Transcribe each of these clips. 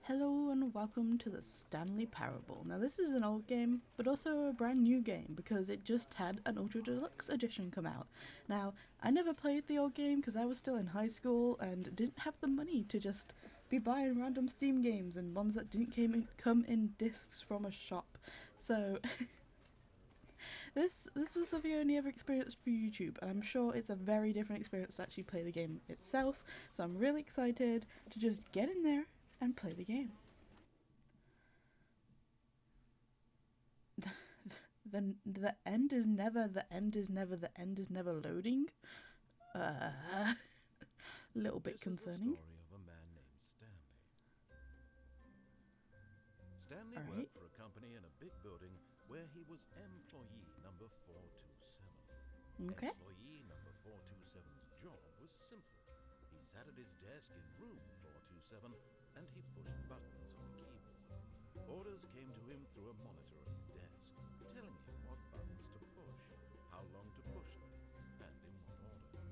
Hello and welcome to the Stanley Parable. Now this is an old game, but also a brand new game because it just had an Ultra Deluxe edition come out. Now, I never played the old game because I was still in high school and didn't have the money to just be buying random Steam games and ones that didn't come in discs from a shop. So this was something I only ever experienced for YouTube, and I'm sure it's a very different experience to actually play the game itself. So I'm really excited to just get in there and play the game. The end is never, the end is never, the end is never loading. A little bit concerning. This is the story of a man named Stanley. Stanley worked for a company in a big building where he was employee number 427. Okay. Employee number 427's job was simple. He sat at his desk in room 427 and he pushed buttons on the keyboard. Orders came to him through a monitor at his desk, telling him what buttons to push, how long to push them, and in what order.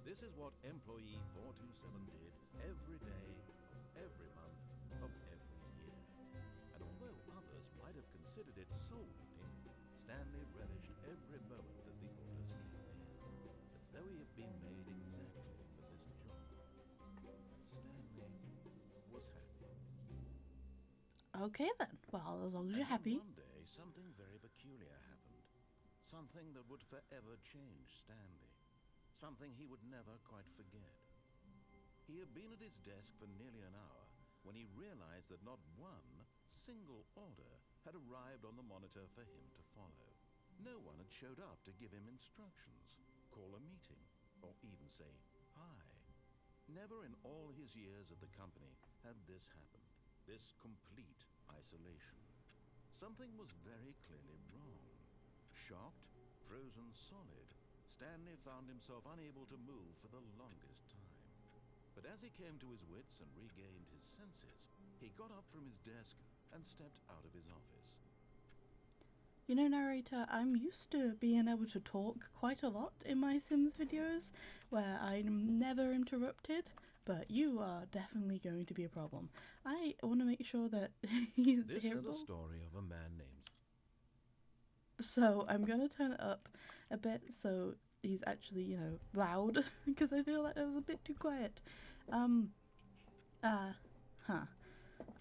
This is what employee 427 did every day of every month of every year. And although others might have considered it soul-eating, Stanley relished every moment that the orders came in, as though he had been made exactly for this job. Stanley was happy. Okay then. Well, as long as you're happy. One day, something very peculiar happened. Something that would forever change Stanley. Something he would never quite forget. He had been at his desk for nearly an hour when he realized that not one single order had arrived on the monitor for him to follow. No one had showed up to give him instructions, call a meeting, or even say hi. Never in all his years at the company had this happened, this complete isolation. Something was very clearly wrong. Shocked, frozen solid, Stanley found himself unable to move for the longest time. But as he came to his wits and regained his senses, he got up from his desk and stepped out of his office. You know, narrator, I'm used to being able to talk quite a lot in my Sims videos, where I'm never interrupted, but you are definitely going to be a problem. I want to make sure that he's This hearable. is the story of a man named... So I'm going to turn it up a bit so he's actually, you know, loud, because I feel like it was a bit too quiet.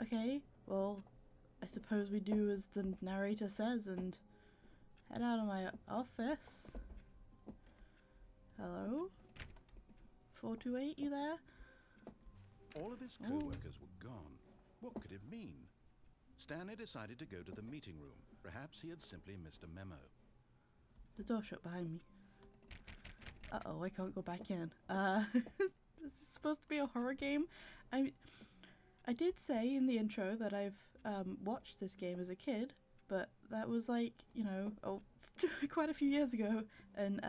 Okay, well, I suppose we do as the narrator says and head out of my office. Hello? 428, you there? All of his co-workers were gone. What could it mean? Stanley decided to go to the meeting room. Perhaps he had simply missed a memo. The door shut behind me. Uh-oh, I can't go back in. This is supposed to be a horror game. I did say in the intro that I've watched this game as a kid, but that was like, you know, quite a few years ago, and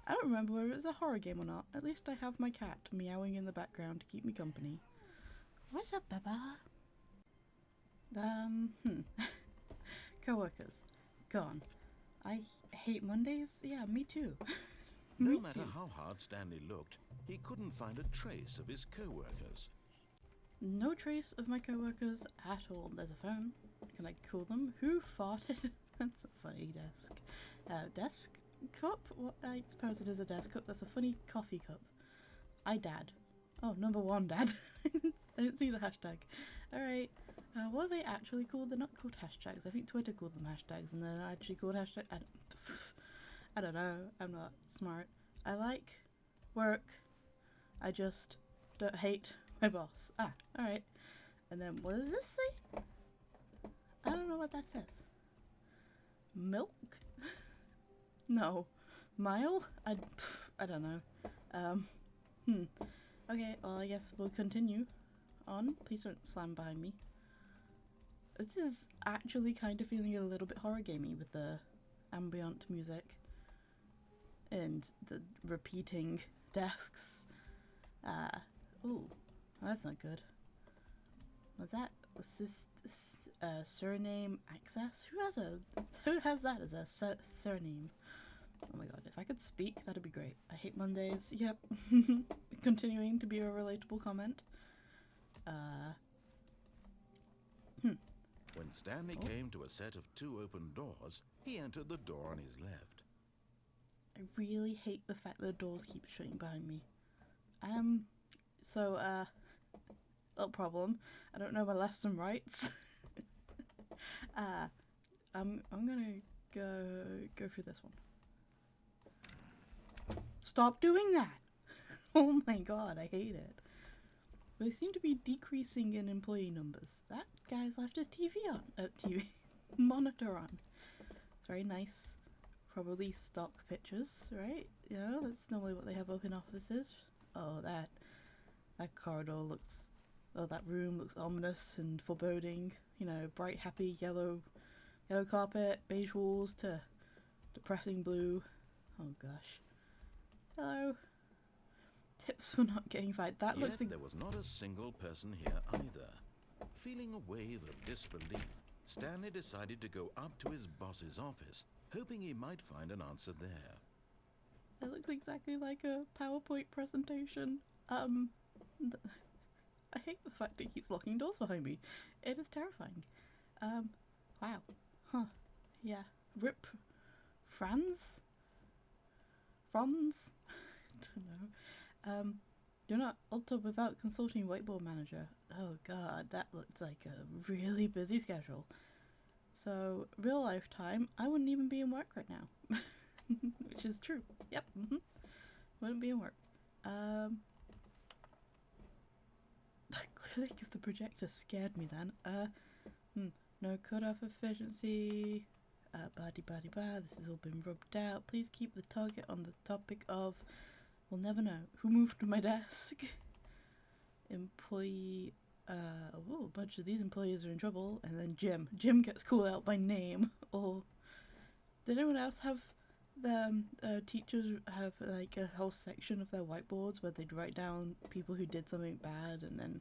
I don't remember whether it was a horror game or not. At least I have my cat meowing in the background to keep me company. What's up, Baba? Co-workers. Gone. I hate Mondays? Yeah, me too. No matter how hard Stanley looked, he couldn't find a trace of his co-workers. No trace of my co-workers at all. There's a phone. Can I call them? Who farted? That's a funny desk. Desk cup? What? I suppose it is a desk cup. That's a funny coffee cup. Dad. Oh, number one, Dad. I didn't see the hashtag. Alright. What are they actually called? They're not called hashtags. I think Twitter called them hashtags, and they're not actually called hashtags. I don't know. I'm not smart. I like work. I just don't hate my boss. Alright. And then, what does this say? I don't know what that says. Milk? No. Mile? I don't know. Okay, well, I guess we'll continue on. Please don't slam behind me. This is actually kind of feeling a little bit horror gamey with the ambient music and the repeating desks. Oh, that's not good. What's that? What's this surname access? Who has that as a surname? Oh my god, if I could speak, that'd be great. I hate Mondays. Yep. Continuing to be a relatable comment. When Stanley came to a set of 2 open doors, he entered the door on his left. I really hate the fact that the doors keep shutting behind me. Little problem. I don't know my lefts and rights. I'm gonna go through this one. Stop doing that! Oh my god, I hate it. They seem to be decreasing in employee numbers. That guy's left his TV monitor on. It's very nice. Probably stock pictures, right? Yeah, that's normally what they have up in offices. Oh, that corridor looks, that room looks ominous and foreboding. You know, bright, happy yellow carpet, beige walls to depressing blue. Oh gosh. Hello. Tips for not getting fired. That Yet looks like there was not a single person here either. Feeling a wave of disbelief, Stanley decided to go up to his boss's office, hoping he might find an answer there. It looks exactly like a PowerPoint presentation. I hate the fact it keeps locking doors behind me. It is terrifying. Wow. Huh. Yeah. Rip. Franz? Franz? I don't know. Do not alter without consulting whiteboard manager. Oh god, that looks like a really busy schedule. So, real life time, I wouldn't even be in work right now. Which is true. Yep, wouldn't be in work. The click of the projector scared me then. No cutoff efficiency. This has all been rubbed out. Please keep the target on the topic of... We'll never know. Who moved to my desk? Employee... a bunch of these employees are in trouble. And then Jim. Jim gets called out by name. Or... Did anyone else have... teachers have like a whole section of their whiteboards where they'd write down people who did something bad, and then,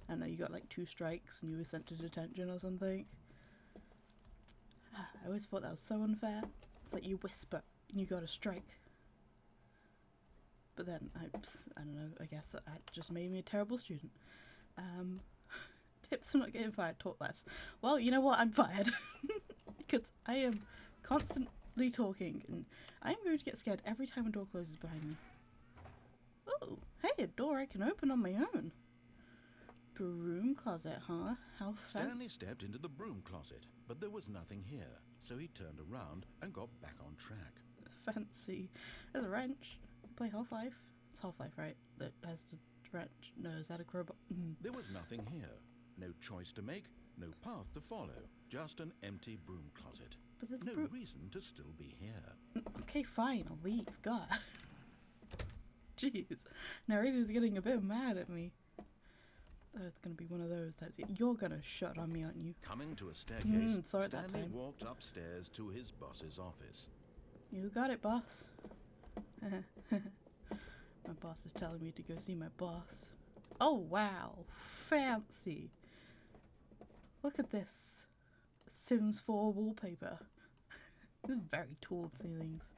I don't know, you got like 2 strikes and you were sent to detention or something. I always thought that was so unfair. It's like you whisper and you got a strike. But then, I don't know, I guess that just made me a terrible student. Tips for not getting fired, talk less. Well, you know what, I'm fired. Because I am constantly talking, and I'm going to get scared every time a door closes behind me. Oh, hey, a door I can open on my own. Broom closet, huh? How fancy. Stanley stepped into the broom closet, but there was nothing here, so he turned around and got back on track. Fancy. There's a wrench. Play Half-Life. It's Half-Life, right? That has the wrench. No, is that a crowbar? There was nothing here. No choice to make, no path to follow. Just an empty broom closet. But there's no reason to still be here. Okay, fine, I'll leave. God. Jeez. Narrator's getting a bit mad at me. Oh, it's gonna be one of those types. You're gonna shut on me, aren't you? Coming to a staircase, sorry Stanley walked upstairs to his boss's office. You got it, boss. My boss is telling me to go see my boss. Oh, wow. Fancy. Look at this. Sims 4 wallpaper. This is very tall ceilings.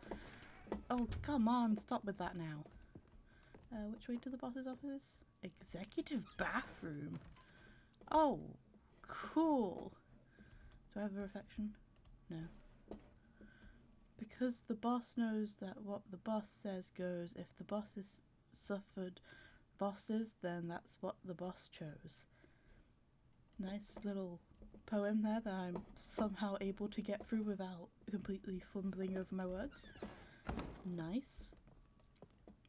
Oh, come on. Stop with that now. Which way to the boss's office? Executive bathroom. Oh, cool. Do I have a reflection? No. Because the boss knows that what the boss says goes. If the boss has suffered losses, then that's what the boss chose. Nice little poem there that I'm somehow able to get through without completely fumbling over my words. Nice.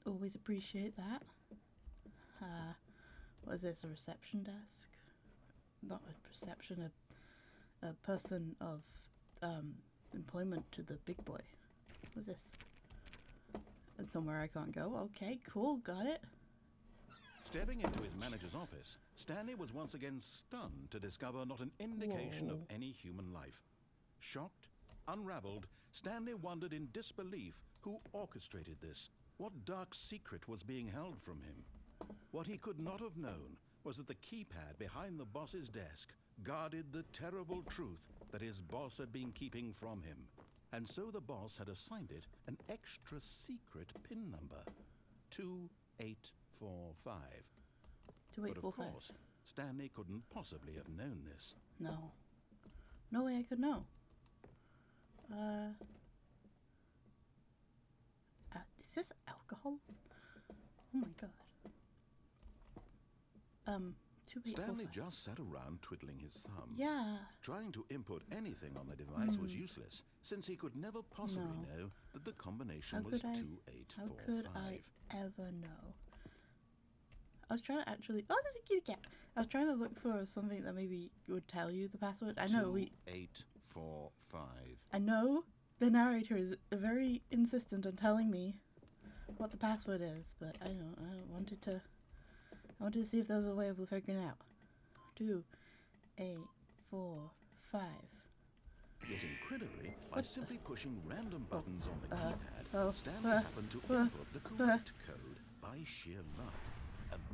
Always appreciate that. What is this, a reception desk? Not a reception, a person of employment to the big boy. What's this? And somewhere I can't go. Okay, cool, got it. Stepping into his manager's office, Stanley was once again stunned to discover not an indication of any human life. Shocked, unraveled, Stanley wondered in disbelief who orchestrated this. What dark secret was being held from him? What he could not have known was that the keypad behind the boss's desk guarded the terrible truth that his boss had been keeping from him. And so the boss had assigned it an extra secret PIN number. 2845. 2845. But of course, Stanley couldn't possibly have known this. No. No way I could know. Is this alcohol? Oh my god. 2, 8, 4, Stanley 5. just sat around twiddling his thumbs. Yeah. Trying to input anything on the device was useless, since he could never possibly know that the combination was 2845. How could I ever know? I was trying to actually... Oh, there's a kitty cat! I was trying to look for something that maybe would tell you the password. I know 2845. I know the narrator is very insistent on telling me what the password is, but I wanted to see if there was a way of figuring it out. 2, 8, 4, 5. Yet incredibly, by simply pushing random buttons on the keypad, Stanley happened to input the correct code by sheer luck.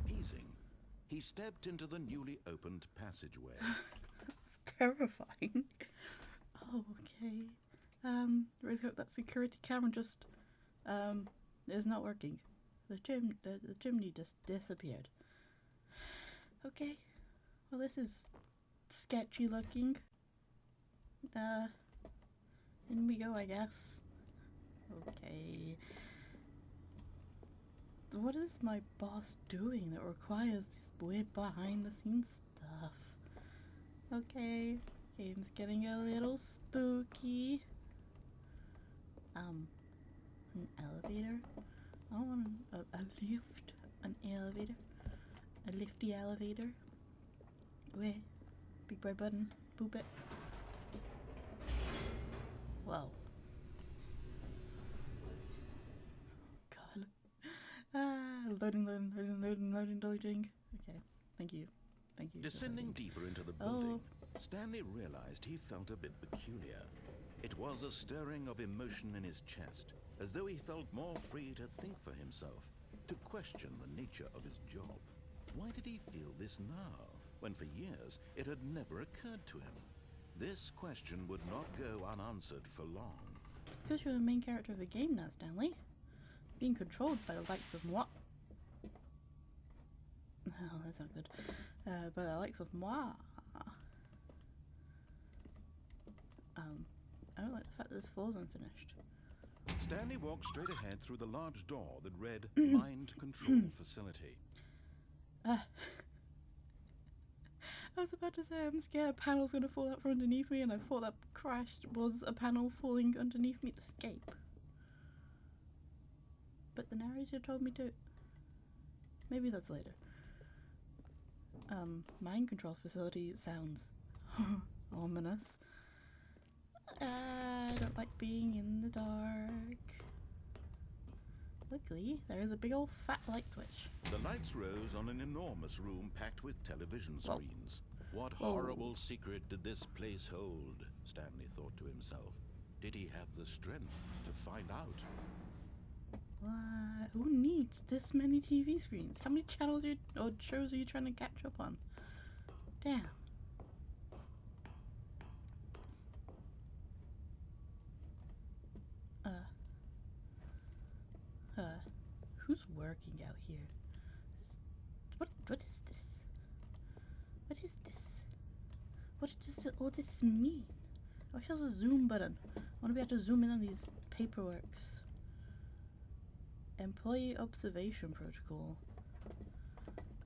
Amazing. He stepped into the newly opened passageway. It's terrifying. Oh, okay. Really hope that security camera just is not working. The chimney just disappeared. Okay. Well, this is sketchy looking. In we go, I guess. Okay. What is my boss doing that requires this weird behind the scenes stuff? Okay. Game's getting a little spooky. An elevator? I want a lift. An elevator. A lifty elevator. Wait. Big red button. Boop it. Whoa. God. Loading. Okay. Thank you. Descending deeper into the building, Stanley realized he felt a bit peculiar. It was a stirring of emotion in his chest, as though he felt more free to think for himself, to question the nature of his job. Why did he feel this now, when for years it had never occurred to him? This question would not go unanswered for long. Because you're the main character of the game now, Stanley. Being controlled by the likes of moi. Oh, that's not good. By the likes of moi. I don't like the fact that this floor's unfinished. Stanley walked straight ahead through the large door that read Mind Control Facility. I was about to say I'm scared a panel's going to fall out from underneath me, and I thought that crash was a panel falling underneath me to escape. But the narrator told me to. Maybe that's later. Mind control facility sounds ominous. I don't like being in the dark. Luckily, there is a big old fat light switch. The lights rose on an enormous room packed with television screens. What horrible secret did this place hold? Stanley thought to himself. Did he have the strength to find out? Who needs this many TV screens? How many channels or shows are you trying to catch up on? Damn. Who's working out here? What is this? What is this? What does all this mean? I wish there was a zoom button. I want to be able to zoom in on these paperworks. Employee observation protocol.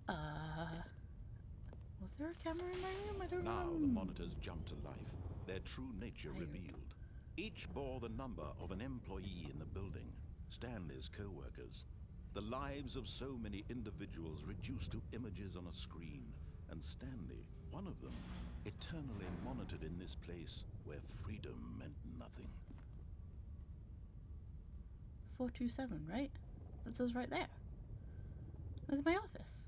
Was there a camera in my room? I don't know. Now the monitors jumped to life, their true nature revealed. Each bore the number of an employee in the building, Stanley's co-workers. The lives of so many individuals reduced to images on a screen, and Stanley, one of them, eternally monitored in this place where freedom meant nothing. 427, right? That says right there. That's my office.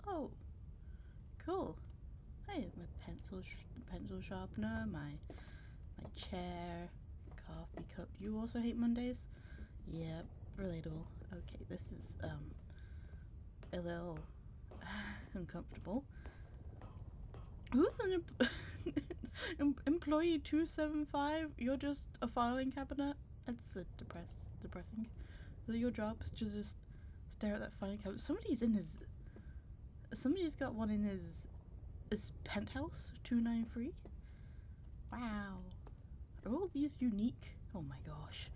Oh, cool. Hey, my pencil sharpener, my chair, coffee cup. Do you also hate Mondays? Yep, relatable. Okay, this is a little uncomfortable. Who's an employee 275? You're just a filing cabinet? That's depressing. So your job is to just stare at that filing cabinet. Somebody's in his Somebody's got one in his penthouse 293. Wow. Are all these unique? Oh my gosh.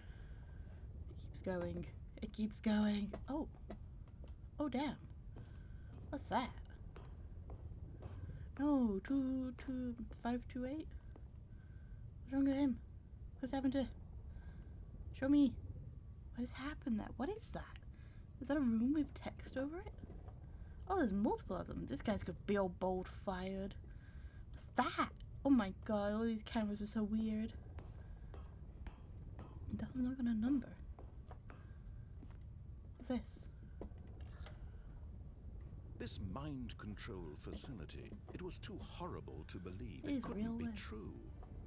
It keeps going. It keeps going. Oh. Oh damn. What's that? No, 528. What's wrong with him? What's happened to? Show me. What has happened there? What is that? Is that a room with text over it? Oh, there's multiple of them. This guy's got big old bolt fired. What's that? Oh my god, all these cameras are so weird. That one's not got a number. What's this? This mind control facility, it was too horrible to believe. It It is couldn't real be weird. true.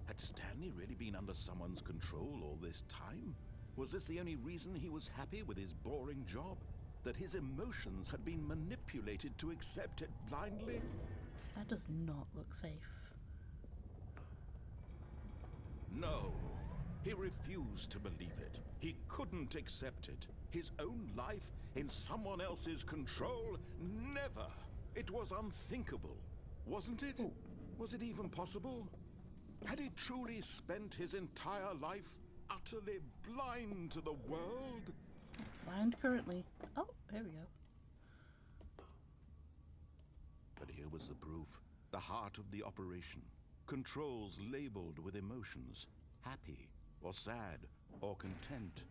Had Stanley really been under someone's control all this time? Was this the only reason he was happy with his boring job? That his emotions had been manipulated to accept it blindly? That does not look safe. No. He refused to believe it. He couldn't accept it. His own life in someone else's control? Never. It was unthinkable. Wasn't it? Ooh. Was it even possible? Had he truly spent his entire life utterly blind to the world? Blind currently. Oh, there we go. But here was the proof. The heart of the operation. Controls labeled with emotions. Happy, or sad, or content.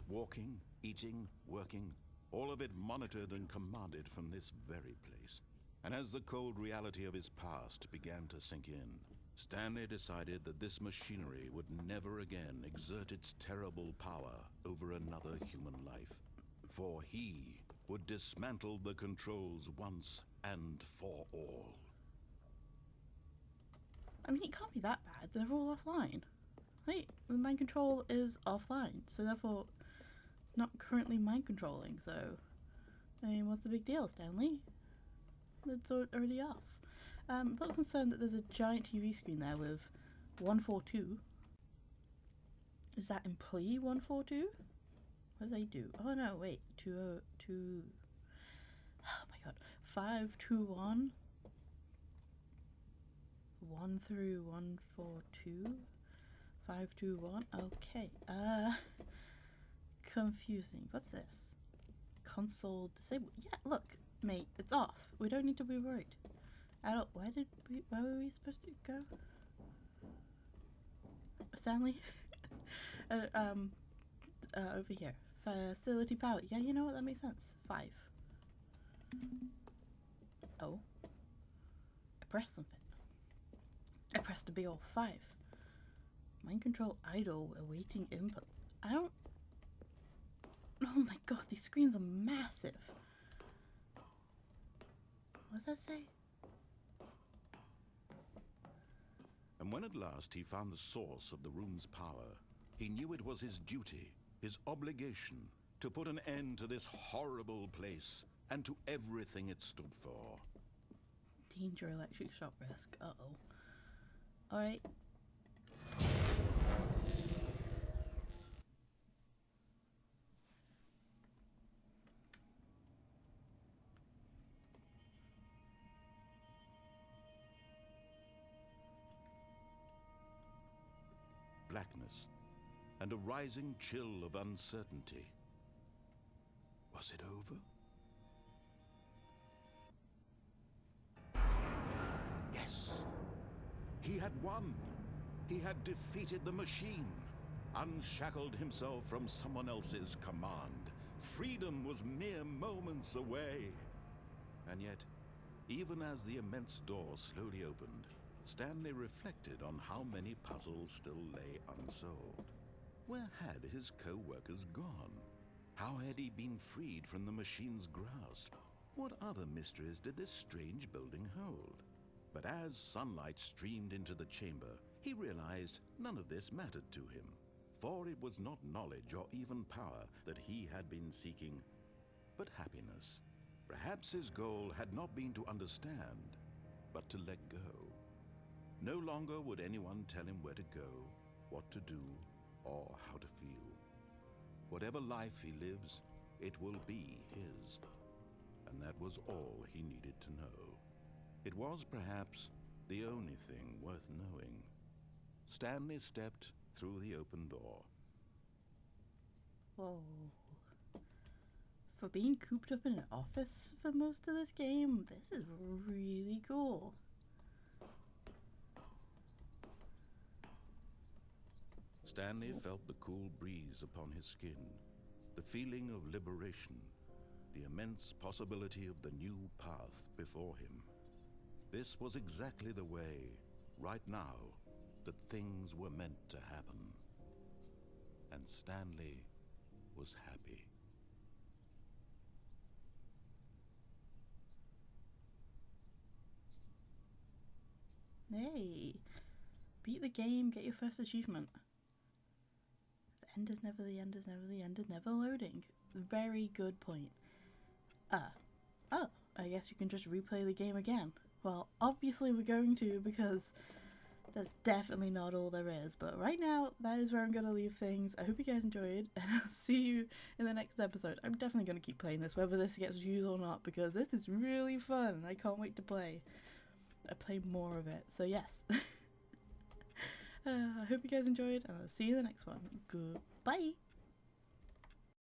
Walking, eating, working. All of it monitored and commanded from this very place. And as the cold reality of his past began to sink in, Stanley decided that this machinery would never again exert its terrible power over another human life. For he would dismantle the controls once and for all. I mean, it can't be that bad. They're all offline. Right? The mind control is offline, so therefore it's not currently mind controlling, so I mean, what's the big deal, Stanley? It's already off. I'm a little concerned that there's a giant TV screen there with 142. Is that employee 142? What do they do? Oh no, wait. 202. Oh my god. 521. 1 through 142. 521. Okay. Confusing. What's this? Console disabled. Yeah, look, mate, it's off. We don't need to be worried. Where were we supposed to go? Stanley? Over here. Facility power. Yeah, you know what? That makes sense. 5. Oh. I pressed something. I pressed a big old 5. Mind control idle, awaiting input. I don't... Oh my god, these screens are massive. What does that say? And when at last he found the source of the room's power, he knew it was his duty, his obligation, to put an end to this horrible place and to everything it stood for. Danger, electric shock risk. Uh-oh. Alright. Blackness and a rising chill of uncertainty. Was it over? Yes. He had won. He had defeated the machine, unshackled himself from someone else's command. Freedom was mere moments away. And yet, even as the immense door slowly opened, Stanley reflected on how many puzzles still lay unsolved. Where had his co-workers gone? How had he been freed from the machine's grasp? What other mysteries did this strange building hold? But as sunlight streamed into the chamber, he realized none of this mattered to him, for it was not knowledge or even power that he had been seeking, but happiness. Perhaps his goal had not been to understand, but to let go. No longer would anyone tell him where to go, what to do, or how to feel. Whatever life he lives, it will be his. and that was all he needed to know. It was perhaps the only thing worth knowing. Stanley stepped through the open door. Whoa. For being cooped up in an office for most of this game, this is really cool. Stanley felt the cool breeze upon his skin, the feeling of liberation, the immense possibility of the new path before him. This was exactly the way, right now, that things were meant to happen. And Stanley was happy. Hey, beat the game, get your first achievement. The end is never the end is never the end is never loading. Very good point. Oh, I guess you can just replay the game again. Well, obviously we're going to, because that's definitely not all there is. But right now, that is where I'm going to leave things. I hope you guys enjoyed, and I'll see you in the next episode. I'm definitely going to keep playing this, whether this gets views or not, because this is really fun. I can't wait to play. I play more of it, so yes. I hope you guys enjoyed, and I'll see you in the next one. Goodbye!